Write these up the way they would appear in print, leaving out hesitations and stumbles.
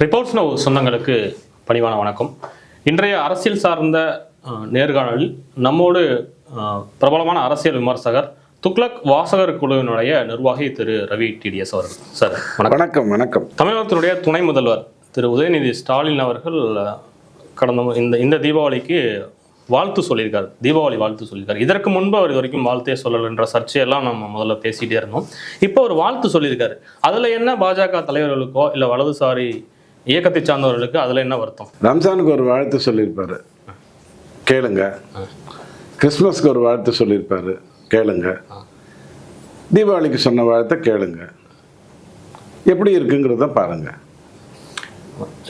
Reports now சொந்தங்களுக்கு பணிவான வணக்கம். இன்றைய அரசியல் சார்ந்த நேர்காணலில் நம்மோடு பிரபலமான அரசியல் விமர்சகர் துக்ளக் வாசகர் குழுவினுடைய நிர்வாகி திரு ரவி டிடிஎஸ் அவர்கள். சார் வணக்கம். வணக்கம். தமிழகத்தினுடைய துணை முதல்வர் திரு உதயநிதி ஸ்டாலின் அவர்கள் கடந்த இந்த தீபாவளிக்கு வாழ்த்து சொல்லியிருக்காரு, தீபாவளி வாழ்த்து சொல்லியிருக்காரு. இதற்கு முன்பு அவர் இது வரைக்கும் வாழ்த்தே சொல்லலைன்ற சர்ச்சையெல்லாம் நம்ம முதல்ல பேசிகிட்டே இருந்தோம். இப்போ ஒரு வாழ்த்து சொல்லியிருக்காரு. அதில் என்ன பாஜக தலைவர்களுக்கோ இல்லை வலதுசாரி இயக்கத்தை சார்ந்தவர்களுக்கு அதில் என்ன வருத்தம்? ரம்ஜானுக்கு ஒரு வாழ்த்து சொல்லியிருப்பாரு, கேளுங்க. கிறிஸ்மஸ்க்கு ஒரு வாழ்த்து சொல்லியிருப்பாரு, கேளுங்க. தீபாவளிக்கு சொன்ன வாழ்த்தை கேளுங்க. எப்படி இருக்குங்கிறத பாருங்க.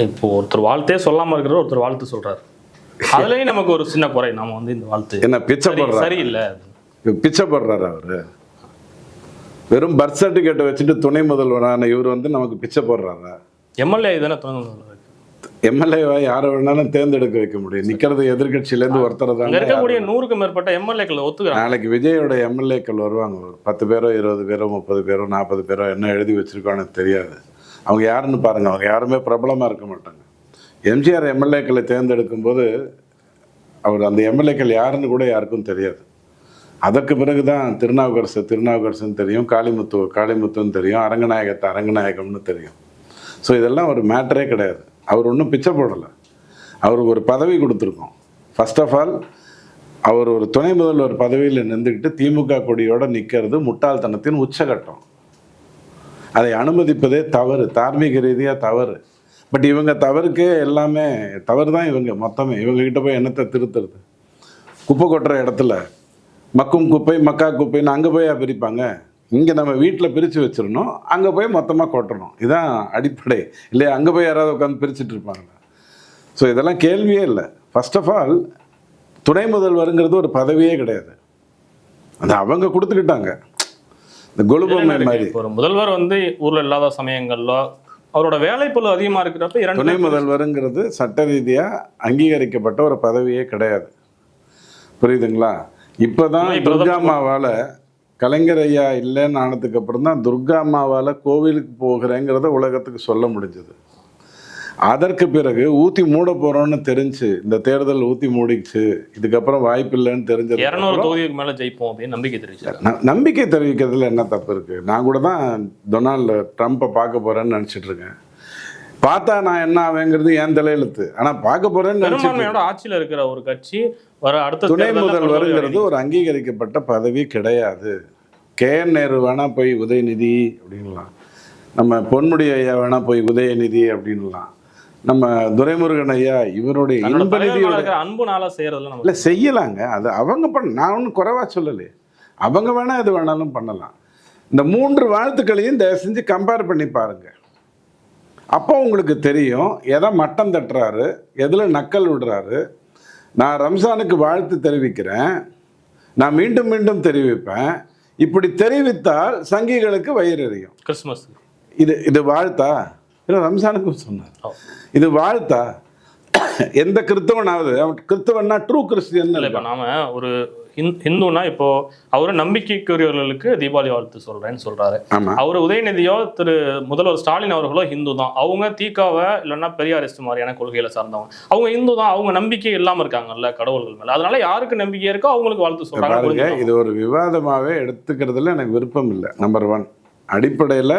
இப்போ ஒருத்தர் வாழ்த்தே சொல்லாமல் இருக்கிற ஒருத்தர் வாழ்த்து சொல்றாரு. அதுலேயும் நமக்கு ஒரு சின்ன குறை. நாம இந்த வாழ்த்து என்ன பிச்சை போடுறாரு? சரியில்லை, பிச்சை போடுறாரு அவரு. வெறும் பர்த் சர்டிஃபிகேட்டை வச்சுட்டு துணை முதல்வரான இவர் நமக்கு பிச்சை போடுறாரா? எம்எல்ஏ தானே துணை முதல்வர். எம்எல்ஏவா யாரை வேணாலும் தேர்ந்தெடுக்க வைக்க முடியும். நிக்கிறது எதிர்கட்சியிலேருந்து ஒருத்தர் தான். இருக்கக்கூடிய 100க்கும் மேற்பட்ட எம்எல்ஏக்கள் ஒத்துக்கிறாங்க. நாளைக்கு விஜயோட எம்எல்ஏக்கள் வருவாங்க, ஒரு 10 பேரோ 20 பேரோ 30 பேரோ 40 பேரோ என்ன எழுதி வச்சிருக்கோன்னு தெரியாது. அவங்க யாருன்னு பாருங்க. அவங்க யாருமே பிரபலமாக இருக்க மாட்டாங்க. எம்ஜிஆர் எம்எல்ஏக்களை தேர்ந்தெடுக்கும் போது அவர் அந்த எம்எல்ஏக்கள் யாருன்னு கூட யாருக்கும் தெரியாது. அதற்கு பிறகு தான் திருநாவுக்கரசுன்னு தெரியும், காளிமுத்துன்னு தெரியும், அரங்கநாயகம்னு தெரியும். ஸோ இதெல்லாம் ஒரு மேட்டரே கிடையாது. அவர் ஒன்றும் பிச்சை போடலை. அவருக்கு ஒரு பதவி கொடுத்துருக்கோம். ஃபர்ஸ்ட் ஆஃப் ஆல் அவர் ஒரு துணை முதல்வர் பதவியில் நின்றுக்கிட்டு திமுக கொடியோடு நிற்கிறது முட்டாள்தனத்தின் உச்சகட்டம். அதை அனுமதிப்பதே தவறு, தார்மீக ரீதியாக தவறு. பட் இவங்க தவறுக்கே எல்லாமே தவறு தான். இவங்க மொத்தமே இவங்ககிட்ட போய் என்னத்தை திருத்துறது? குப்பை கொட்டுற இடத்துல மக்கும் குப்பை மக்கா குப்பைன்னு அங்கே போய் பிரிப்பாங்க. இங்கே நம்ம வீட்டில் பிரித்து வச்சிடணும், அங்கே போய் மொத்தமாக கொட்டணும். இதுதான் அடிப்படை இல்லையா? அங்கே போய் யாராவது உட்காந்து பிரிச்சுட்டு இருப்பாங்க. ஸோ இதெல்லாம் கேள்வியே இல்லை. ஃபர்ஸ்ட் ஆஃப் ஆல் துணை முதல்வருங்கிறது ஒரு பதவியே கிடையாது. அது அவங்க கொடுத்துக்கிட்டாங்க. இந்த கொலுபொம்மை மாதிரி. ஒரு முதல்வர் ஊரில் இல்லாத சமயங்கள்ல அவரோட வேலைப்பளு அதிகமாக இருக்கிறப்ப துணை முதல்வருங்கிறது சட்ட ரீதியாக அங்கீகரிக்கப்பட்ட ஒரு பதவியே கிடையாது. புரியுதுங்களா? இப்போதான் துர்கா அம்மாவால் கலைஞர் ஐயா இல்லைன்னு ஆனதுக்கு அப்புறம் தான் துர்கா அம்மாவால் கோவிலுக்கு போகிறேங்கிறத உலகத்துக்கு சொல்ல முடிஞ்சது. அதற்கு பிறகு ஊற்றி மூட போகிறோன்னு தெரிஞ்சு இந்த தேர்தல் ஊற்றி மூடிச்சு, இதுக்கப்புறம் வாய்ப்பு இல்லைன்னு தெரிஞ்சது. 200 தொகுதிக்கு மேலே ஜெயிப்போம் அப்படின்னு நம்பிக்கை தெரிவிச்சார். நம்பிக்கை தெரிவிக்கிறதுல என்ன தப்பு இருக்குது? நான் கூட தான் டொனால்டு ட்ரம்ப்பை பார்க்க போகிறேன்னு நினச்சிட்டு இருக்கேன். பார்த்தா நான் என்ன ஆவேங்கிறது என் தலையெழுத்து. ஆனால் பார்க்க போகிறேன்னு பெரும்பான்மையோட ஆட்சியில் இருக்கிற ஒரு கட்சி வர அடுத்த துணை முதல்வருங்கிறது ஒரு அங்கீகரிக்கப்பட்ட பதவி கிடையாது. KN நேரு வேணா போய் உதயநிதி அப்படின்லாம், நம்ம பொன்முடி ஐயா வேணா போய் உதயநிதி அப்படின்லாம், நம்ம துரைமுருகன் ஐயா இவருடைய அன்புனால செய்யறதுல இல்லை செய்யலாங்க. அது அவங்க நான் ஒன்றும் குறைவா சொல்லலையே. அவங்க வேணா எது வேணாலும் பண்ணலாம். இந்த 3 வாழ்த்துக்களையும் தயவு செஞ்சு கம்பேர் பண்ணி பாருங்க. அப்போ உங்களுக்கு தெரியும் எதை மட்டம் தட்டுறாரு, எதில் நக்கல் விடுறாரு. நான் ரம்ஜானுக்கு வாழ்த்து தெரிவிக்கிறேன், நான் மீண்டும் மீண்டும் தெரிவிப்பேன். இப்படி தெரிவித்தால் சங்கிகளுக்கு வயிறு எறியும். கிறிஸ்துமஸ் இது வாழ்த்தா? இல்லை, ரம்ஜானுக்கு சொன்னார். இது வாழ்த்தா? எந்த கிறிஸ்தவனாவது, கிறிஸ்தவன்னா ட்ரூ கிறிஸ்டியன். இப்போ நாம ஒரு ஹிந்துனா இப்போ அவரு நம்பிக்கைக்குரியவர்களுக்கு தீபாவளி வாழ்த்து சொல்றேன்னு சொல்றாரு. அவரு உதயநிதியோ திரு முதல்வர் ஸ்டாலின் அவர்களோ ஹிந்து தான். அவங்க தீக்காவை இல்லைன்னா பெரியாரிஸ்ட் மாதிரியான கொள்கைகளை சார்ந்தவங்க. அவங்க ஹிந்து தான். அவங்க நம்பிக்கை இல்லாம இருக்காங்கல்ல கடவுள்கள் மேல. அதனால யாருக்கு நம்பிக்கை இருக்கோ அவங்களுக்கு வாழ்த்து சொல்றாங்க. இது ஒரு விவாதமாவே எடுத்துக்கிறதுல எனக்கு விருப்பம் இல்லை. நம்பர் 1 அடிப்படையில்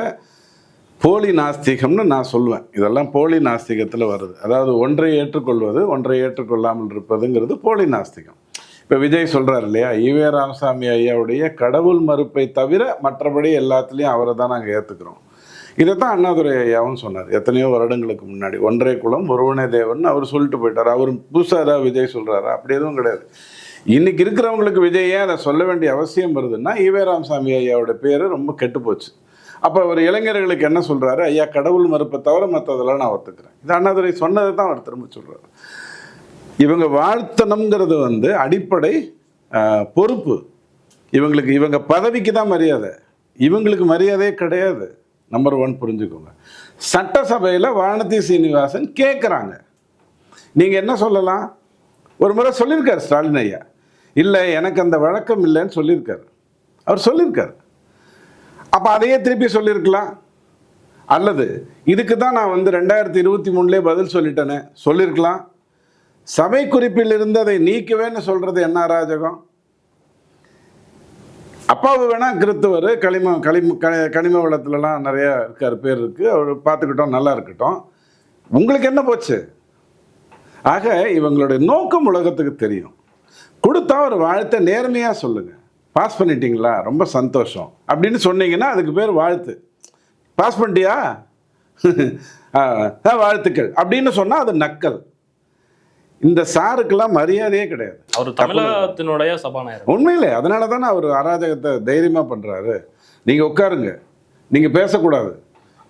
போலி நாஸ்திகம்னு நான் சொல்லுவேன். இதெல்லாம் போலி நாஸ்திகத்தில் வருது. அதாவது ஒன்றை ஏற்றுக்கொள்வது, ஒன்றை ஏற்றுக்கொள்ளாமல் இருப்பதுங்கிறது போலி நாஸ்திகம். இப்போ விஜய் சொல்கிறார் இல்லையா, ஈவே ராமசாமி ஐயாவுடைய கடவுள் மறுப்பை தவிர மற்றபடி எல்லாத்துலேயும் அவரை தான் நாங்கள் ஏற்றுக்கிறோம். இதைத்தான் அண்ணாதுரை ஐயாவும் சொன்னார் எத்தனையோ வருடங்களுக்கு முன்னாடி. ஒன்றே குலம் ஒருவனே தேவன் அவர் சொல்லிட்டு போயிட்டார். அவர் புதுசாக ஏதாவது விஜய் சொல்கிறாரா? அப்படி எதுவும் கிடையாது. இன்னைக்கு இருக்கிறவங்களுக்கு விஜயே அதை சொல்ல வேண்டிய அவசியம் வருதுன்னா ஈவே ராமசாமி ஐயாவோட பேர் ரொம்ப கெட்டு போச்சு. அப்போ அவர் இளைஞர்களுக்கு என்ன சொல்கிறாரு? ஐயா கடவுள் மறுப்பை தவிர மற்றதெல்லாம் நான் ஒத்துக்கிறேன். இது அண்ணாதுரை சொன்னதை தான் அவர் திரும்ப சொல்கிறார். இவங்க வாழ்த்தனம்ங்கிறது அடிப்படை பொறுப்பு. இவங்க பதவிக்கு தான் மரியாதை, இவங்களுக்கு மரியாதையே கிடையாது. நம்பர் 1 புரிஞ்சுக்கோங்க. சட்டசபையில் வானதி சீனிவாசன் கேட்குறாங்க. நீங்கள் என்ன சொல்லலாம்? ஒரு முறை சொல்லியிருக்காரு ஸ்டாலின் ஐயா, இல்லை எனக்கு அந்த வழக்கம் இல்லைன்னு சொல்லியிருக்காரு. அவர் சொல்லியிருக்காரு. அப்போ அதையே திருப்பி சொல்லியிருக்கலாம். அல்லது இதுக்கு தான் நான் வந்து 2023 பதில் சொல்லிட்டேனே, சொல்லியிருக்கலாம். சபை குறிப்பில் இருந்து அதை நீக்குவேன்னு சொல்றது என்ன அராஜகம்? அப்பாவு வேணா கிறித்துவர், கனிம வளத்துலலாம் நிறைய இருக்கார், பேர் இருக்கு, அவர் பார்த்துக்கிட்டோம், நல்லா இருக்கட்டும். உங்களுக்கு என்ன போச்சு? ஆக இவங்களுடைய நோக்கம் உலகத்துக்கு தெரியும். கொடுத்தா ஒரு வாழ்த்தை நேர்மையாக சொல்லுங்க. பாஸ் பண்ணிட்டீங்களா, ரொம்ப சந்தோஷம் அப்படின்னு சொன்னீங்கன்னா அதுக்கு பேர் வாழ்த்து. பாஸ் பண்ணிட்டியா, வாழ்த்துக்கள் அப்படின்னு சொன்னால் அது நக்கல். இந்த சாருக்கெல்லாம் மரியாதையே கிடையாது. அவர் தமிழகத்தினுடைய சபாநாயகர் உண்மையிலே. அதனால தானே அவர் அராஜகத்தை தைரியமாக பண்ணுறாரு. நீங்கள் உட்காருங்க, நீங்கள் பேசக்கூடாது,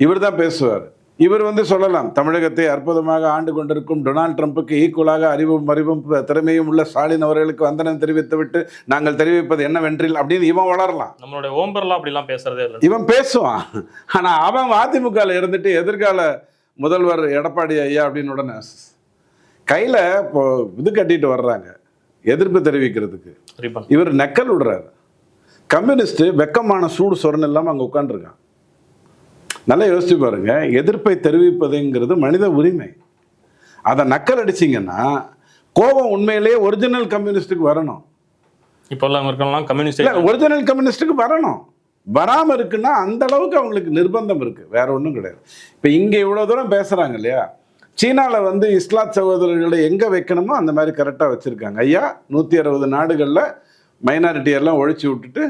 இவர் தான் பேசுவார். இவர் வந்து சொல்லலாம், தமிழகத்தை அற்புதமாக ஆண்டு கொண்டிருக்கும் டொனால்ட் ட்ரம்ப்புக்கு ஈக்குவலாக அறிவும் திறமையும் உள்ள ஸ்டாலின் அவர்களுக்கு வந்தனம் தெரிவித்து விட்டு நாங்கள் தெரிவிப்பது என்னவென்றில் அப்படின்னு இவன் வளரலாம். நம்மளுடைய ஓம் பிர்லா அப்படிலாம் பேசுறதே இல்லை. இவன் பேசுவான். ஆனால் அவன் அதிமுகவில் இருந்துட்டு எதிர்கால முதல்வர் எடப்பாடி ஐயா அப்படின்னு உடனே கையில் இப்போ இது கட்டிட்டு வர்றாங்க எதிர்ப்பு தெரிவிக்கிறதுக்கு. இவர் நக்கல் விடுறாரு. கம்யூனிஸ்ட் வெக்கமான சூடு சொரணம் இல்லாமல் அங்கே உட்காந்துருக்கான். நல்லா யோசிச்சு பாருங்க. எதிர்ப்பை தெரிவிப்பதுங்கிறது மனித உரிமை. அதை நக்கல் அடிச்சிங்கன்னா கோபம் உண்மையிலேயே ஒரிஜினல் கம்யூனிஸ்டுக்கு வரணும். இப்போ கம்யூனிஸ்ட் ஒரிஜினல் கம்யூனிஸ்டுக்கு வரணும். வராமல் இருக்குன்னா அந்த அளவுக்கு அவங்களுக்கு நிர்பந்தம் இருக்கு, வேற ஒன்றும் கிடையாது. இப்போ இங்கே இவ்வளோ தூரம் பேசுறாங்க இல்லையா, சீனாவில் வந்து இஸ்லாத் சகோதரர்களை எங்கே வைக்கணுமோ அந்த மாதிரி கரெக்டாக வச்சுருக்காங்க. ஐயா 160 நாடுகளில் மைனாரிட்டி எல்லாம் ஒழிச்சு விட்டுட்டு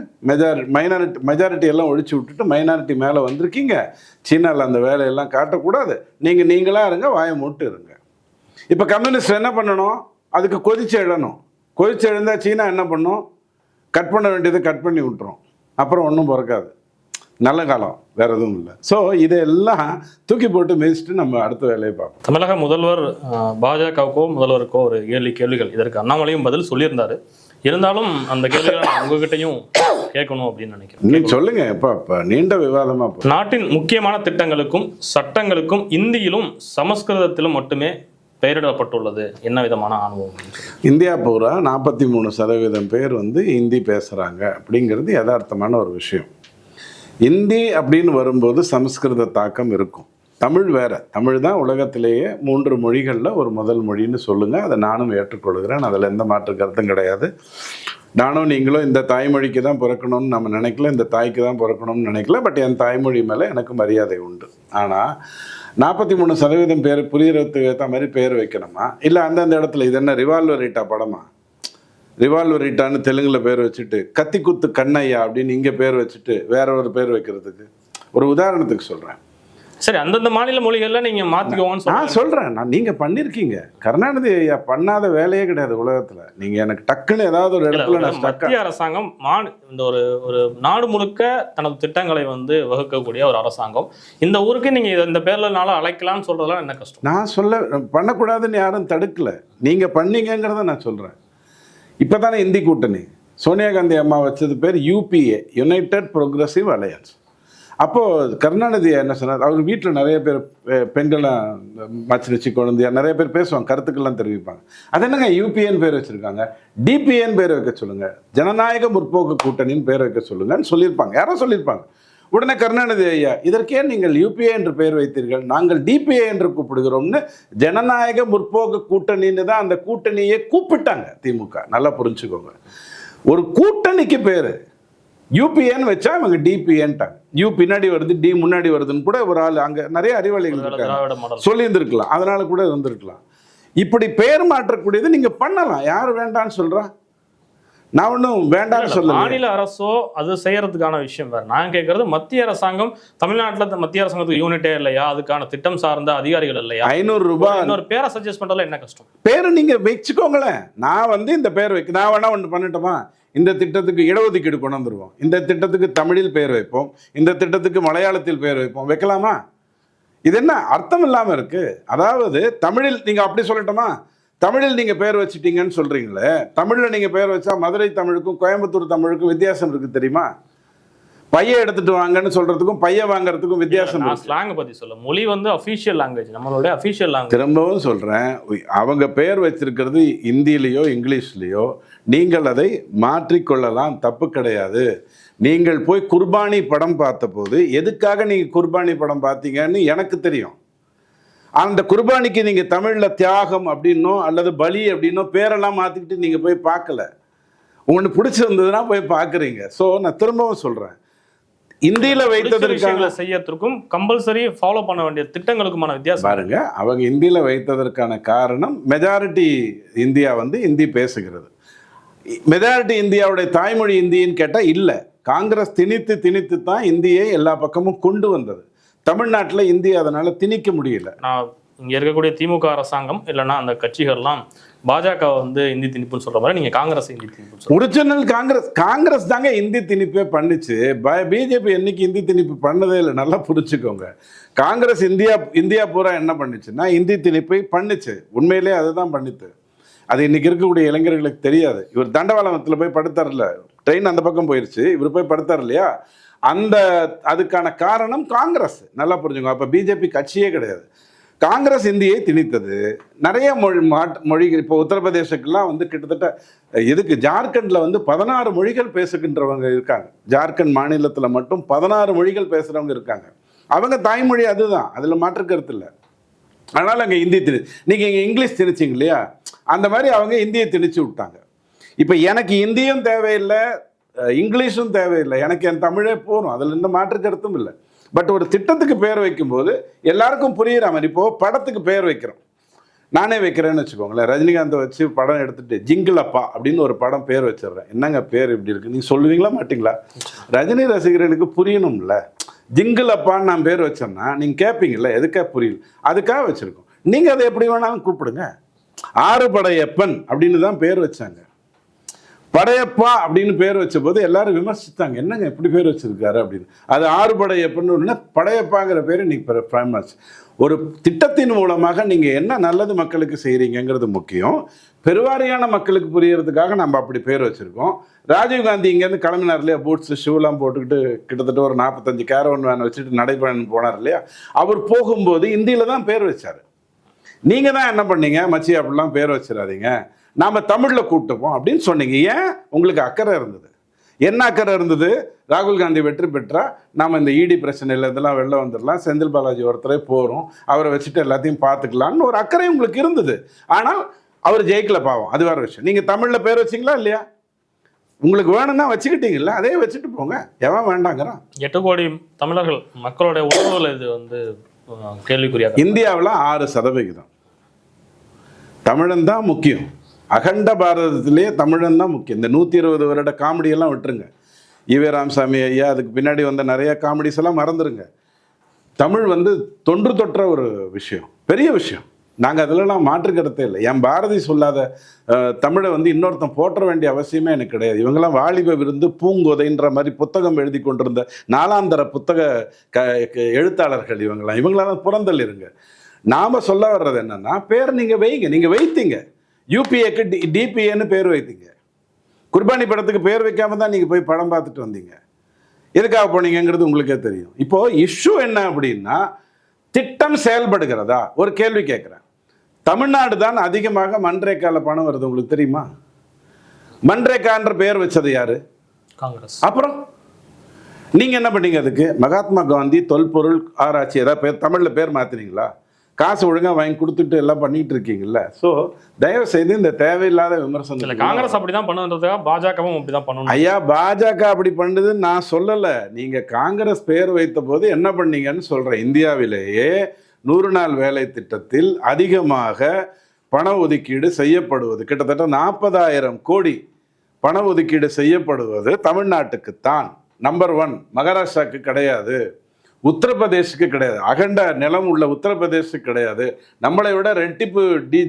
மெஜாரிட்டி எல்லாம் ஒழிச்சு விட்டுட்டு மைனாரிட்டி மேலே வந்திருக்கீங்க. சீனாவில் அந்த வேலையெல்லாம் காட்டக்கூடாது, நீங்களாக இருங்க, வாயை மூட்டு இருங்க. இப்போ கம்யூனிஸ்ட் என்ன பண்ணணும்? அதுக்கு கொதிச்சு எழணும். கொதிச்சு எழுந்தால் சீனா என்ன பண்ணும்? கட் பண்ண வேண்டியதை கட் பண்ணி விட்டுரும். அப்புறம் ஒன்றும் பிறக்காது. நல்ல காலம், வேற எதுவும் இல்லை. ஸோ இதையெல்லாம் தூக்கி போட்டு மிதிச்சுட்டு நம்ம அடுத்த வேலையை பார்ப்போம். தமிழக முதல்வர் பாஜகவுக்கோ முதல்வருக்கோ ஒரு 7 கேள்விகள், இதற்கு அண்ணாமலையும் பதில் சொல்லியிருந்தாரு. இருந்தாலும் அந்த கேள்விகளை உங்ககிட்டையும் கேட்கணும் அப்படின்னு நினைக்கிறேன். நீங்க சொல்லுங்க. இப்போ நீண்ட விவாதமா நாட்டின் முக்கியமான திட்டங்களுக்கும் சட்டங்களுக்கும் இந்தியிலும் சமஸ்கிருதத்திலும் மட்டுமே பெயரிடப்பட்டுள்ளது. என்ன விதமான அனுபவம்? இந்தியா பூரா 43% பேர் வந்து ஹிந்தி பேசுறாங்க அப்படிங்கிறது யதார்த்தமான ஒரு விஷயம். இந்தி அப்படின்னு வரும்போது சமஸ்கிருத தாக்கம் இருக்கும். தமிழ் வேற. தமிழ் தான் உலகத்திலேயே 3 மொழிகளில் ஒரு முதல் மொழின்னு சொல்லுங்கள். அதை நானும் ஏற்றுக்கொள்கிறேன். அதில் எந்த மாற்று கருத்தும் கிடையாது. நானும் நீங்களும் இந்த தாய்மொழிக்கு தான் பிறக்கணும்னு நம்ம நினைக்கல, இந்த தாய்க்கு தான் பிறக்கணும்னு நினைக்கல. பட் என் தாய்மொழி மேலே எனக்கு மரியாதை உண்டு. ஆனால் 43% பேர் புரிகிறதுக்கு ஏற்ற மாதிரி பேர் வைக்கணுமா? இல்லை அந்தந்த இடத்துல இது என்ன ரிவால்வர் ஈட்டா படமா? ரிவால்வர் ஈட்டான்னு தெலுங்கில் பேர் வச்சுட்டு கத்தி குத்து கண்ணையா அப்படின்னு இங்கே பேர் வச்சுட்டு வேற ஒரு பேர் வைக்கிறதுக்கு ஒரு உதாரணத்துக்கு சொல்கிறேன். சரி, அந்தந்த மாநில மொழிகளில் நீங்கள் மாற்றிக்கோங்கன்னு நான் சொல்கிறேன். நீங்கள் பண்ணியிருக்கீங்க. கருணாநிதி ஐயா பண்ணாத வேலையே கிடையாது உலகத்தில். நீங்கள் எனக்கு டக்குன்னு ஏதாவது ஒரு இடத்துல மத்திய அரசாங்கம் இந்த ஒரு நாடு முழுக்க தனது திட்டங்களை வந்து வகுக்கக்கூடிய ஒரு அரசாங்கம். இந்த ஊருக்கு நீங்கள் இந்த பேர்லனால அழைக்கலாம்னு சொல்கிறதுலாம் என்ன கஷ்டம்? நான் சொல்ல பண்ணக்கூடாதுன்னு யாரும் தடுக்கல. நீங்கள் பண்ணீங்கிறத நான் சொல்கிறேன். இப்போ தானே இந்தி கூட்டணி சோனியா காந்தி அம்மா வச்சது பேர் யூபிஏ, யுனைடெட் ப்ரோக்ரஸிவ் அலையன்ஸ். அப்போது கருணாநிதி என்ன சொன்னார்? அவர் வீட்டில் நிறைய பேர் பெண்கள்லாம் மச்சிருச்சி குழந்தையா நிறைய பேர் பேசுவாங்க, கருத்துக்கள்லாம் தெரிவிப்பாங்க. அது என்னங்க யூபிஏன்னு பேர் வச்சுருக்காங்க, டிபிஏன்னு பேர் வைக்க சொல்லுங்கள், ஜனநாயக முற்போக்கு கூட்டணின்னு பேர் வைக்க சொல்லுங்கன்னு சொல்லியிருப்பாங்க. யாரோ சொல்லியிருப்பாங்க. உடனே கருணாநிதி ஐயா, இதற்கே நீங்கள் யூபிஏ என்று பெயர் வைத்தீர்கள், நாங்கள் டிபிஏ என்று கூப்பிடுகிறோம்னு ஜனநாயக முற்போக்கு கூட்டணின்னு தான் அந்த கூட்டணியை கூப்பிட்டாங்க திமுக. நல்லா புரிஞ்சுக்கோங்க. ஒரு கூட்டணிக்கு பேர் யூபிஏன்னு வச்சா அவங்க டிபிஏன்ட்டாங்க. யூ பின்னாடி வருது, டி முன்னாடி வருதுன்னு கூட ஒரு ஆள் அங்கே நிறைய அறிவாளிகள் இருக்காங்க சொல்லியிருந்திருக்கலாம். அதனால கூட இருந்திருக்கலாம். இப்படி பெயர் மாற்றக்கூடியது நீங்கள் பண்ணலாம். யார் வேண்டான்னு சொல்கிறா? நான் ஒன்றும் வேண்டாம்னு சொல்ல. மாநில அரசோ அது செய்யறதுக்கான விஷயம் வேறு. நான் கேட்கறது மத்திய அரசாங்கம், தமிழ்நாட்டில் மத்திய அரசாங்கத்துக்கு யூனிட்டே இல்லையா? அதுக்கான திட்டம் சார்ந்த அதிகாரிகள் இல்லையா? 500 ரூபாய் இன்னொரு பேரை சஜஸ்ட் பண்ணுறதுல என்ன கஷ்டம்? பேரை நீங்கள் வச்சுக்கோங்களேன். நான் வந்து இந்த பேர் வைக்க நான் வேணா ஒன்று பண்ணட்டுமா? இந்த திட்டத்துக்கு இடஒதுக்கீடு கொண்டு வந்துருவோம், இந்த திட்டத்துக்கு தமிழில் பெயர் வைப்போம், இந்த திட்டத்துக்கு மலையாளத்தில் பெயர் வைப்போம், வைக்கலாமா? இது என்ன அர்த்தம் இல்லாமல் இருக்கு? அதாவது தமிழில் நீங்கள் அப்படி சொல்லட்டுமா? தமிழில் நீங்கள் பெயர் வச்சுட்டீங்கன்னு சொல்கிறீங்களே, தமிழில் நீங்கள் பெயர் வச்சா மதுரை தமிழுக்கும் கோயம்புத்தூர் தமிழுக்கும் வித்தியாசம் இருக்குது தெரியுமா? பைய எடுத்துட்டு வாங்கன்னு சொல்றதுக்கும் பைய வாங்குறதுக்கும் வித்தியாசம் நான் இருக்கு. ஸ்லாங் பத்தி சொல்ல, மொழி வந்து அஃபீஷியல் லாங்குவேஜ், நம்மளுடைய அஃபீஷியல் லாங்குவேஜ். திரும்பவும் சொல்றேன், அவங்க பெயர் வச்சிருக்கிறது இந்தியிலேயோ இங்கிலீஷ்லேயோ, நீங்கள் அதை மாற்றிக்கொள்ளலாம், தப்பு கிடையாது. நீங்கள் போய் குர்பானி படம் பார்த்தபோது எதுக்காக நீங்க குர்பானி படம் பார்த்தீங்கன்னு எனக்கு தெரியும். அந்த குர்பானிக்கு நீங்க தமிழ்ல தியாகம் அப்படின்னோ அல்லது பலி அப்படின்னோ பேரெல்லாம் மாத்திக்கிட்டு நீங்க போய் பார்க்கல. உங்களுக்கு பிடிச்சிருந்ததுன்னா போய் பார்க்குறீங்க. ஸோ நான் திரும்பவும் சொல்றேன், இந்தியில வைத்ததற்கான செய்யறதுக்கும் கம்பல்சரி ஃபாலோ பண்ண வேண்டிய திட்டங்களுக்குமான வித்தியாசம் பாருங்க. அவங்க இந்தியில வைத்ததற்கான காரணம் மெஜாரிட்டி இந்தியா வந்து இந்தி பேசுகிறது. மெஜாரிட்டி இந்தியாவுடைய தாய்மொழி இந்தின்னு கேட்டால் இல்லை. காங்கிரஸ் திணித்து தான் இந்தியை எல்லா பக்கமும் கொண்டு வந்தது. தமிழ்நாட்டில் இந்தி அதனால திணிக்க முடியல. நான் இங்க இருக்கக்கூடிய திமுக அரசாங்கம் இல்லைன்னா அந்த கட்சிகள்லாம் பாஜக வந்து இந்தி திணிப்புன்னு சொல்ற மாதிரி நீங்க காங்கிரஸ் இந்தி திணிப்பு ஒரிஜினல் காங்கிரஸ் தாங்க இந்தி திணிப்பே பண்ணுச்சு. பிஜேபி என்னைக்கு இந்தி திணிப்பு பண்ணதே இல்லை. நல்லா புரிச்சுக்கோங்க. காங்கிரஸ் இந்தியா பூரா என்ன பண்ணுச்சுன்னா இந்தி திணிப்பை பண்ணுச்சு. உண்மையிலே அதுதான் பண்ணிச்சு. அது இன்னைக்கு இருக்கக்கூடிய இளைஞர்களுக்கு தெரியாது. இவர் தண்டவாளத்தில் போய் படுத்தார்ல, ட்ரெயின் அந்த பக்கம் போயிருச்சு, இவர் போய் படுத்தார் இல்லையா, அதுக்கான காரணம் காங்கிரஸ். நல்லா புரிஞ்சுங்க. அப்போ பிஜேபி கட்சியே கிடையாது. காங்கிரஸ் இந்தியை திணித்தது. நிறைய மொழிகள் இப்போ உத்தரப்பிரதேசக்கெல்லாம் வந்து கிட்டத்தட்ட எதுக்கு ஜார்க்கண்டில் வந்து 16 மொழிகள் பேசுகின்றவங்க இருக்காங்க. ஜார்க்கண்ட் மாநிலத்தில் மட்டும் 16 மொழிகள் பேசுகிறவங்க இருக்காங்க. அவங்க தாய்மொழி அதுதான், அதில் மாற்று கருத்து இல்லை. அதனால் அங்கே ஹிந்தி நீங்கள் இங்கே இங்கிலீஷ் திணிச்சிங்க இல்லையா, அந்த மாதிரி அவங்க இந்தியை திணிச்சு விட்டாங்க. இப்போ எனக்கு இந்தியும் தேவையில்லை, இங்கிலீஷும் தேவையில்லை, எனக்கு என் தமிழே போகும், அதில் எந்த மாற்று கருத்தும் இல்லை. பட் ஒரு திட்டத்துக்கு பேர் வைக்கும்போது எல்லாருக்கும் புரியுற மாதிரி, இப்போது படத்துக்கு பேர் வைக்கிறோம், நானே வைக்கிறேன்னு வச்சுக்கோங்களேன். ரஜினிகாந்தை வச்சு படம் எடுத்துகிட்டு ஜிங்கிளப்பா அப்படின்னு ஒரு படம் பேர் வச்சிடுறேன். என்னங்க பேர் இப்படி இருக்குது, நீங்கள் சொல்லுவீங்களா மாட்டிங்களா? ரஜினி ரசிகர்களுக்கு புரியணும்ல. ஜிங்கிளப்பான்னு நான் பேர் வச்சேன்னா நீங்கள் கேட்பீங்கல்ல, எதுக்காக புரியல, அதுக்காக வச்சுருக்கோம். நீங்கள் அதை எப்படி வேணாலும் கூப்பிடுங்க. ஆறுபடையப்பன் அப்படின்னு தான் பேர் வச்சாங்க. படையப்பா அப்படின்னு பேர் வச்ச போது எல்லாரும் விமர்சித்தாங்க, என்னங்க எப்படி பேர் வச்சிருக்காரு அப்படின்னு. அது ஆறுபடையப்பன்னு படையப்பாங்கிற பேர் இன்னைக்கு ஃபேமஸ். ஒரு திட்டத்தின் மூலமாக நீங்கள் என்ன நல்லது மக்களுக்கு செய்கிறீங்கிறது முக்கியம். பெருவாரியான மக்களுக்கு புரியறதுக்காக நம்ம அப்படி பேர் வச்சுருக்கோம். ராஜீவ்காந்தி இங்கேருந்து கிளம்பினார் இல்லையா, பூட்ஸு ஷூலாம் போட்டுக்கிட்டு கிட்டத்தட்ட ஒரு 45 கேரவன் வேன் வச்சுட்டு நடைபயணம் போனார் இல்லையா. அவர் போகும்போது இந்தியில் தான் பேர் வச்சார். நீங்கள் தான் என்ன பண்ணீங்க, மச்சி அப்படிலாம் பேர் வச்சிடாதீங்க, நாம் தமிழில் கூப்பிட்டுப்போம் அப்படின்னு சொன்னீங்க. ஏன்? உங்களுக்கு அக்கறை இருந்தது. என்ன அக்கறை இருந்தது? ராகுல் காந்தி வெற்றி பெற்றா நாம் இந்த இடி பிரச்சனையில் இதெல்லாம் வெளில வந்துடலாம், செந்தில் பாலாஜி ஒருத்தரே போகிறோம், அவரை வச்சுட்டு எல்லாத்தையும் பார்த்துக்கலான்னு ஒரு அக்கறை உங்களுக்கு இருந்தது. ஆனால் அவர் ஜெயிக்கல, பாவம், அது வேறு விஷயம். நீங்கள் தமிழில் பேர் வச்சிங்களா இல்லையா? உங்களுக்கு வேணும்னா வச்சுக்கிட்டீங்கல்ல, அதே வச்சுட்டு போங்க, எவன் வேண்டாங்கிறான்? 8 கோடி தமிழர்கள் மக்களுடைய உணர்வுகள் இது வந்து கேள்விக்குறியா? இந்தியாவில் 6% தமிழன் தான் முக்கியம். அகண்ட பாரதத்திலே தமிழன் தான் முக்கியம். இந்த 120 வருட காமெடியெல்லாம் விட்டுருங்க. ஈவே ராமசாமி ஐயா அதுக்கு பின்னாடி வந்த நிறைய காமெடிஸ் எல்லாம் மறந்துடுங்க. தமிழ் வந்து தொன்று தொற்ற ஒரு விஷயம், பெரிய விஷயம். நாங்கள் அதிலலாம் மாற்றுக்கிறதே இல்லை. என் பாரதி சொல்லாத தமிழை வந்து இன்னொருத்தன் போற்ற வேண்டிய அவசியமே எனக்கு கிடையாது. இவங்கெல்லாம் வாலிப விருந்து பூங்கோதைன்ற மாதிரி புத்தகம் எழுதி கொண்டிருந்த 4ஆம் தர புத்தக எழுத்தாளர்கள். இவங்களாம் புறந்தள்ளிருங்க. நாம் சொல்ல வர்றது என்னன்னா, பேர் நீங்கள் வைங்க. நீங்கள் வைத்தீங்க, யூபிஏக்கு டிபிஏன்னு பேர் வைத்தீங்க. குர்பானி படத்துக்கு பேர் வைக்காம தான் நீங்கள் போய் படம் பார்த்துட்டு வந்தீங்க. எதுக்காக போனீங்கிறது உங்களுக்கே தெரியும். இப்போது இஷ்யூ என்ன அப்படின்னா, திட்டம் செயல்படுகிறதா? ஒரு கேள்வி கேட்குறேன். தமிழ்நாடு தான் அதிகமாக மன்ரேகால பணம் வருது, உங்களுக்கு தெரியுமா? மன்ரேகான்ற பேர் வச்சது யாரு? காங்கிரஸ். அப்புறம் நீங்கள் என்ன பண்ணீங்க? அதுக்கு மகாத்மா காந்தி தொல்பொருள் ஆராய்ச்சி ஏதாவது பேர் தமிழில் பேர் மாற்றினீங்களா? காசு ஒழுங்காக வாங்கி கொடுத்துட்டு எல்லாம் பண்ணிட்டு இருக்கீங்கல்ல. ஸோ தயவு செய்து இந்த தேவையில்லாத விமர்சனம். காங்கிரஸ் அப்படிதான் பண்ணுன்றதுக்காக பாஜகவும் அப்படிதான் பண்ணணும். ஐயா, பாஜக அப்படி பண்ணுதுன்னு நான் சொல்லலை. நீங்கள் காங்கிரஸ் பேர் வைத்த போது என்ன பண்ணீங்கன்னு சொல்கிறேன். இந்தியாவிலேயே 100 நாள் வேலை திட்டத்தில் அதிகமாக பண ஒதுக்கீடு செய்யப்படுவது, கிட்டத்தட்ட 40,000 கோடி பண ஒதுக்கீடு செய்யப்படுவது தமிழ்நாட்டுக்குத்தான். நம்பர் 1. மகாராஷ்டிராவுக்கு கிடையாது, உத்தரப்பிரதேசுக்கு கிடையாது, அகண்ட நிலம் உள்ள உத்தரப்பிரதேசுக்கு கிடையாது, நம்மளை விட ரெட்டிப்பு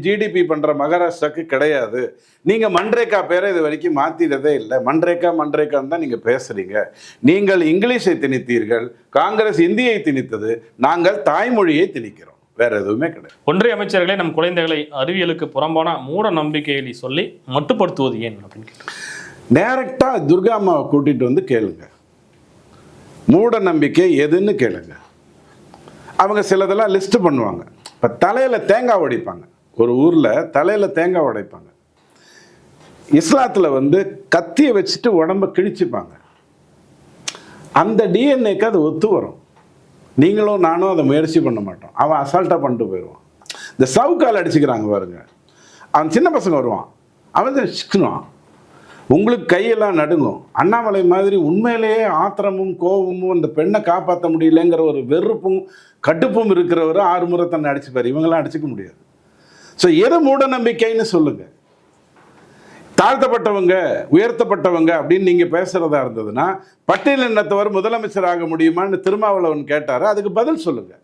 ஜிடிபி பண்ணுற மகாராஷ்டிராவுக்கு கிடையாது. நீங்கள் மன்ரேகா பேரை இது வரைக்கும் மாற்றிடதே இல்லை. மன்ரேகான்னு தான் நீங்கள் பேசுகிறீங்க. நீங்கள் இங்கிலீஷை திணித்தீர்கள், காங்கிரஸ் இந்தியை திணித்தது, நாங்கள் தாய்மொழியை திணிக்கிறோம், வேற எதுவுமே கிடையாது. ஒன்றிய அமைச்சர்களே நம் குழந்தைகளை அறிவியலுக்கு புறம்பான மூட நம்பிக்கைகளை சொல்லி மட்டுப்படுத்துவது ஏன் அப்படின்னு டைரக்டாக துர்கா அம்மாவை கூட்டிகிட்டு வந்து கேளுங்க. மூட நம்பிக்கை எதுன்னு கேளுங்க. அவங்க சிலதெல்லாம் லிஸ்ட் பண்ணுவாங்க. இப்போ தலையில் தேங்காய் உடைப்பாங்க, ஒரு ஊரில் தலையில் தேங்காய் உடைப்பாங்க. இஸ்லாத்தில் வந்து கத்தியை வச்சுட்டு உடம்ப கிழிச்சுப்பாங்க. அந்த டிஎன்ஏக்கு அது ஒத்து வரும். நீங்களும் நானும் அதை முயற்சி பண்ண மாட்டோம். அவன் அசால்ட்டாக பண்ணிட்டு போயிடுவான். இந்த சவுக்கால் அடிச்சுக்கிறாங்க பாருங்க, அவன் சின்ன பசங்க வருவான், அவன் தான் சிக்கணும். உங்களுக்கு கையெல்லாம் நடுங்கும். அண்ணாமலை மாதிரி உண்மையிலேயே ஆத்திரமும் கோபமும் அந்த பெண்ணை காப்பாற்ற முடியலங்கிற ஒரு வெறுப்பும் கடுப்பும் இருக்கிறவரை 6 முறை தன்னை அடிச்சுப்பார். இவங்கெல்லாம் அடிச்சுக்க முடியாது. ஸோ எது மூட நம்பிக்கைன்னு சொல்லுங்க. தாழ்த்தப்பட்டவங்க உயர்த்தப்பட்டவங்க அப்படின்னு நீங்க பேசுறதா இருந்ததுன்னா, பட்டியலினத்தவர் முதலமைச்சர் ஆக முடியுமான்னு திருமாவளவன் கேட்டாரு, அதுக்கு பதில் சொல்லுங்க.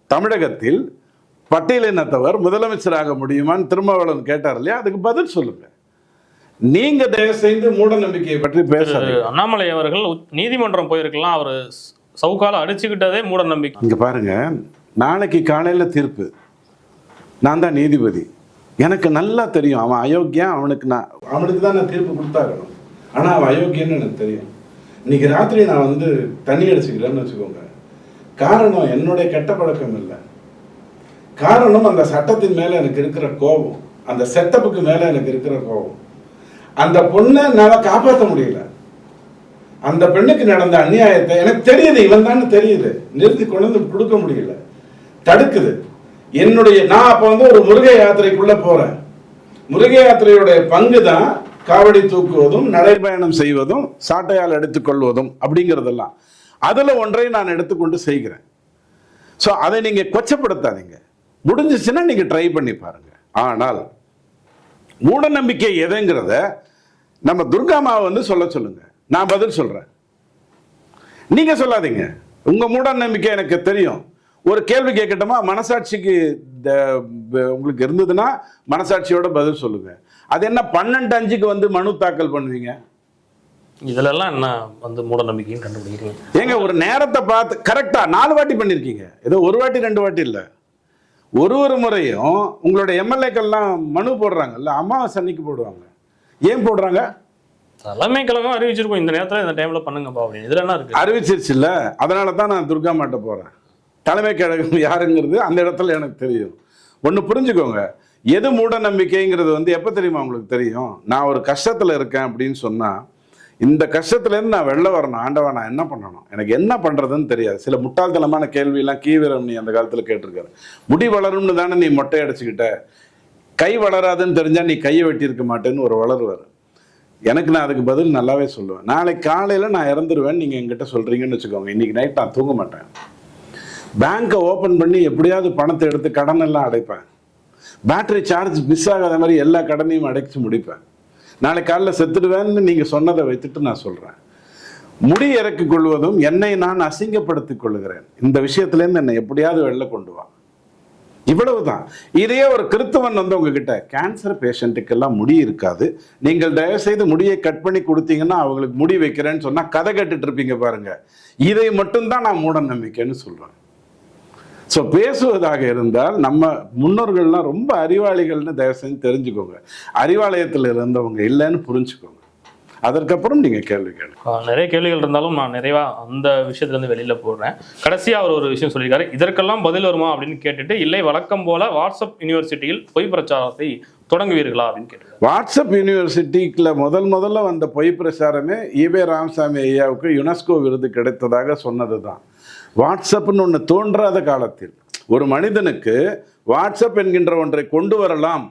தமிழகத்தில் பட்டியலினத்தவர் முதலமைச்சர் ஆக முடியுமான்னு திருமாவளவன் கேட்டார் இல்லையா, அதுக்கு பதில் சொல்லுங்க. நீங்க தயவு செய்து மூட நம்பிக்கையை பற்றி பேசுறது. அண்ணாமலை அவர்கள் நீதிமன்றம் போயிருக்கலாம், அவர் சவுக்கால அடிச்சுக்கிட்டதே மூட நம்பிக்கை. இங்க பாருங்க, நாளைக்கு காலையில தீர்ப்பு, நான் தான் நீதிபதி, எனக்கு நல்லா தெரியும் அவன் அயோக்கியன், அவனுக்கு தான் நான் தீர்ப்பு கொடுத்தாகணும். ஆனா அவன் அயோக்கியன்னு எனக்கு தெரியும். இன்னைக்கு ராத்திரி நான் வந்து தண்ணி அடிச்சுக்கிறேன்னு வச்சுக்கோங்க. காரணம் என்னுடைய கெட்ட பழக்கம் இல்லை, காரணம் அந்த சட்டத்தின் மேல எனக்கு இருக்கிற கோபம், அந்த செட்டப்புக்கு மேல எனக்கு இருக்கிற கோபம். அந்த பொண்ணை நான் காப்பாற்ற முடியல. அந்த பெண்ணுக்கு நடந்த அநியாயத்தை எனக்கு தெரியுது, இவன் தான் தெரியுது, நிறுத்தி கொண்டு வந்து கொடுக்க முடியல, தடுக்குது. நான் அப்ப வந்து ஒரு முருகை யாத்திரைக்குள்ள போறேன். முருகை யாத்திரையுடைய பங்கு தான் காவடி தூக்குவதும் நடைபயணம் செய்வதும் சாட்டையால் எடுத்துக்கொள்வதும் அப்படிங்கிறதெல்லாம். அதுல ஒன்றை நான் எடுத்துக்கொண்டு செய்கிறேன். ஸோ அதை நீங்க கொச்சப்படுத்தாதீங்க. முடிஞ்சிச்சுன்னா நீங்க ட்ரை பண்ணி பாருங்க. ஆனால் மூட நம்பிக்கை எதுங்கிறத நம்ம துர்காமாவை வந்து சொல்லுங்க, நான் பதில் சொல்றேன், நீங்க சொல்லாதீங்க. உங்க மூட நம்பிக்கை எனக்கு தெரியும். ஒரு கேள்வி கேட்கட்டுமா? மனசாட்சிக்கு உங்களுக்கு இருந்ததுன்னா மனசாட்சியோட பதில் சொல்லுங்க. அது என்ன 12:05 வந்து மனு தாக்கல் பண்ணுவீங்க? இதுல என்ன வந்து மூட நம்பிக்கைன்னு கண்டுபிடிக்கிறீங்க? ஏங்க, ஒரு நேரத்தை பார்த்து கரெக்டா 4 வாட்டி பண்ணிருக்கீங்க. ஏதோ 1 வாட்டி 2 வாட்டி இல்ல, ஒரு முறையும் உங்களுடைய எம்எல்ஏக்கள்லாம் மனு போடுறாங்கல்ல, அமாவாசை அன்னைக்கு போடுவாங்க. ஏன் போடுறாங்க? தலைமை கழகம் அறிவிச்சிருக்கோம், இந்த நேரத்தில் இந்த டைம்ல பண்ணுங்கப்பா அப்படின்னு. இதுல என்ன இருக்கு? அறிவிச்சிருச்சு இல்ல, அதனால தான் நான் துர்கா மாட்ட போறேன். தலைமை கழகம் யாருங்கிறது அந்த இடத்துல எனக்கு தெரியும். ஒன்று புரிஞ்சுக்கோங்க, எது மூட நம்பிக்கைங்கிறது வந்து எப்போ தெரியுமா உங்களுக்கு தெரியும்? நான் ஒரு கஷ்டத்தில் இருக்கேன் அப்படின்னு சொன்னால், இந்த கஷ்டத்துலேருந்து நான் வெளில வரணும், ஆண்டவா நான் என்ன பண்ணணும், எனக்கு என்ன பண்ணுறதுன்னு தெரியாது. சில முட்டாள்தனமான கேள்வியெல்லாம் கீவீரம் நீ அந்த காலத்தில் கேட்டிருக்காரு. முடி வளரும்னு தானே நீ மொட்டை அடிச்சுக்கிட்ட, கை வளராதுன்னு தெரிஞ்சால் நீ கையை வெட்டியிருக்க மாட்டேன்னு ஒரு வளருவார். எனக்கு நான் அதுக்கு பதில் நல்லாவே சொல்லுவேன். நாளைக்கு காலையில் நான் இறந்துருவேன் நீங்கள் என்கிட்ட சொல்கிறீங்கன்னு வச்சுக்கோங்க, இன்றைக்கி நைட் நான் தூங்க மாட்டேன். பேங்கை ஓப்பன் பண்ணி எப்படியாவது பணத்தை எடுத்து கடன் எல்லாம் அடைப்பேன். பேட்டரி சார்ஜ் மிஸ் ஆகாத மாதிரி எல்லா கடனையும் அடைச்சி முடிப்பேன். நாளைக்கு காலையில் செத்துடுவேன்னு நீங்கள் சொன்னதை வைத்துட்டு நான் சொல்கிறேன். முடி இறக்கிக் கொள்வதும் என்னை நான் அசிங்கப்படுத்திக் கொள்ளுகிறேன். இந்த விஷயத்துலேருந்து என்னை எப்படியாவது வெளில கொண்டு வா, இவ்வளவுதான். இதையே ஒரு கிறிஸ்தவன் வந்து உங்ககிட்ட, கேன்சர் பேஷண்ட்டுக்கெல்லாம் முடி இருக்காது, நீங்கள் தயவு செய்து முடியை கட் பண்ணி கொடுத்தீங்கன்னா அவங்களுக்கு முடி வைக்கிறேன்னு சொன்னா கதை கட்டுட்டு இருப்பீங்க பாருங்க. இதை மட்டும்தான் நான் மூட நம்பிக்கைன்னு சொல்றேன். ஸோ பேசுவதாக இருந்தால் நம்ம முன்னோர்கள்லாம் ரொம்ப அறிவாளிகள்னு தயவு செஞ்சு தெரிஞ்சுக்கோங்க. அறிவாலயத்தில் இருந்தவங்க இல்லைன்னு புரிஞ்சுக்கோங்க. அதற்கப்புறம் நீங்க கேள்வி கேளுங்க. நிறைய கேள்விகள் இருந்தாலும் நான் நிறைவா அந்த விஷயத்துல இருந்து வெளியில போடுறேன். கடைசியா அவர் ஒரு விஷயம் சொல்லியிருக்காரு, இதற்கெல்லாம் பதில் வருமா அப்படின்னு கேட்டுட்டு, இல்லை வழக்கம் போல வாட்ஸ்அப் யூனிவர்சிட்டியில் பொய் பிரச்சாரத்தை தொடங்குவீர்களா அப்படின்னு கேட்டு. வாட்ஸ்அப் யூனிவர்சிட்டிக்குள்ள முதல்ல வந்த பொய் பிரச்சாரமே ஈவே ராமசாமி ஐயாவுக்கு யுனெஸ்கோ விருது கிடைத்ததாக சொன்னதுதான். வாட்ஸ்அப்னு ஒன்று தோன்றாத காலத்தில் ஒரு மனிதனுக்கு வாட்ஸ்அப் என்கின்ற ஒன்றை கொண்டு வரலாம்,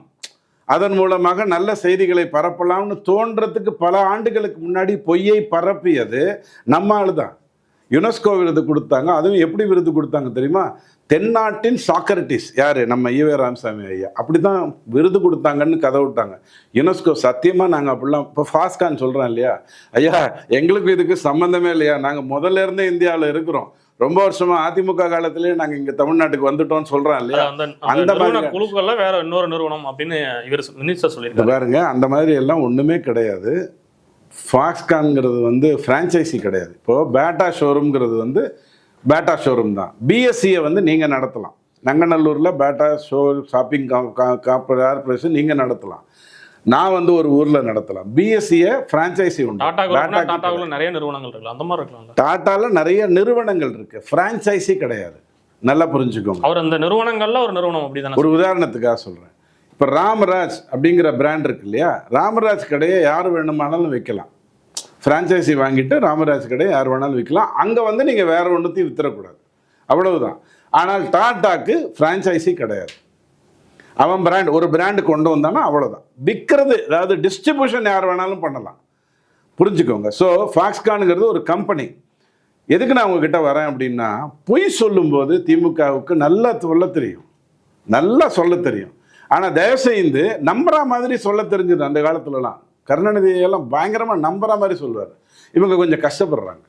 அதன் மூலமாக நல்ல செய்திகளை பரப்பலாம்னு தோன்றதுக்கு பல ஆண்டுகளுக்கு முன்னாடி பொய்யை பரப்பியது நம்ம ஆளு தான். யுனெஸ்கோ விருது கொடுத்தாங்க. அதுவும் எப்படி விருது கொடுத்தாங்க தெரியுமா? தென்னாட்டின் சாக்ரட்டிஸ் யாரு? நம்ம ஈவே ராமசாமி ஐயா. அப்படிதான் விருது கொடுத்தாங்கன்னு கதை விட்டாங்க. யுனெஸ்கோ சத்தியமாக நாங்கள் அப்படிலாம் இப்போ ஃபாஸ்கான் சொல்கிறோம் இல்லையா, ஐயா எங்களுக்கு இதுக்கு சம்மந்தமே இல்லையா, நாங்கள் முதல்ல இருந்தே இந்தியாவில் இருக்கிறோம், ரொம்ப வருஷமா அதிமுக காலத்திலேயே நாங்கள் இங்கே தமிழ்நாட்டுக்கு வந்துட்டோம்னு சொல்கிறோம் இல்லையா. அந்த மாதிரி குழுக்கள்ல வேற இன்னொரு நிறுவனம் அப்படின்னு இவர் மினிஸ்டர் சொல்லியிருக்காரு பாருங்க. அந்த மாதிரி எல்லாம் ஒன்றுமே கிடையாது. ஃபாக்ஸ்கான்ங்கிறது வந்து ஃப்ரான்ச்சைசி கிடையாது. இப்போது பேட்டா ஷோரூம்ங்கிறது வந்து பேட்டா ஷோரூம் தான். பிஎஸ்சியை வந்து நீங்கள் நடத்தலாம். நங்கநல்லூரில் பேட்டா ஷாப்பிங் கார்பரேஷன் நீங்கள் நடத்தலாம். நான் வந்து ஒரு ஊரில் நடத்தலாம். பிஎஸ்சியை ஃப்ரான்ச்சைசி உண்டு. டாட்டாக்குள்ள நிறைய நிறுவனங்கள் இருக்குல்ல, அந்த மாதிரி இருக்கலாம். டாட்டாவில் நிறைய நிறுவனங்கள் இருக்குது, ஃப்ரான்ச்சைசி கிடையாது. நல்லா புரிஞ்சுக்கோங்க. அவர் அந்த நிறுவனங்கள்ல ஒரு நிறுவனம் அப்படி தானே. ஒரு உதாரணத்துக்காக சொல்கிறேன். இப்போ ராமராஜ் அப்படிங்கிற பிராண்ட் இருக்கு இல்லையா, ராமராஜ் கடையை யார் வேணுமானாலும் வைக்கலாம். ஃப்ரான்ச்சைசி வாங்கிட்டு ராமராஜ் கடையை யார் வேணாலும் விற்கலாம். அங்கே வந்து நீங்கள் வேற ஒன்றுத்தையும் வித்துறக்கூடாது, அவ்வளவுதான். ஆனால் டாட்டாக்கு ஃப்ரான்ச்சைசி கிடையாது. அவன் பிராண்ட் ஒரு பிராண்டு கொண்டு வந்தானா அவ்வளோதான். விற்கிறது, அதாவது டிஸ்ட்ரிபியூஷன் யார் வேணாலும் பண்ணலாம், புரிஞ்சுக்கோங்க. ஸோ ஃபாக்ஸ்கானுங்கிறது ஒரு கம்பெனி. எதுக்கு நான் உங்ககிட்ட வரேன் அப்படின்னா, பொய் சொல்லும்போது திமுகவுக்கு நல்லா சொல்ல தெரியும், நல்லா சொல்ல தெரியும். ஆனால் தயவுசெய்து நம்புற மாதிரி சொல்ல தெரிஞ்சது. அந்த காலத்துலலாம் கருணாநிதியெல்லாம் பயங்கரமாக நம்புற மாதிரி சொல்லுவார். இவங்க கொஞ்சம் கஷ்டப்படுறாங்க.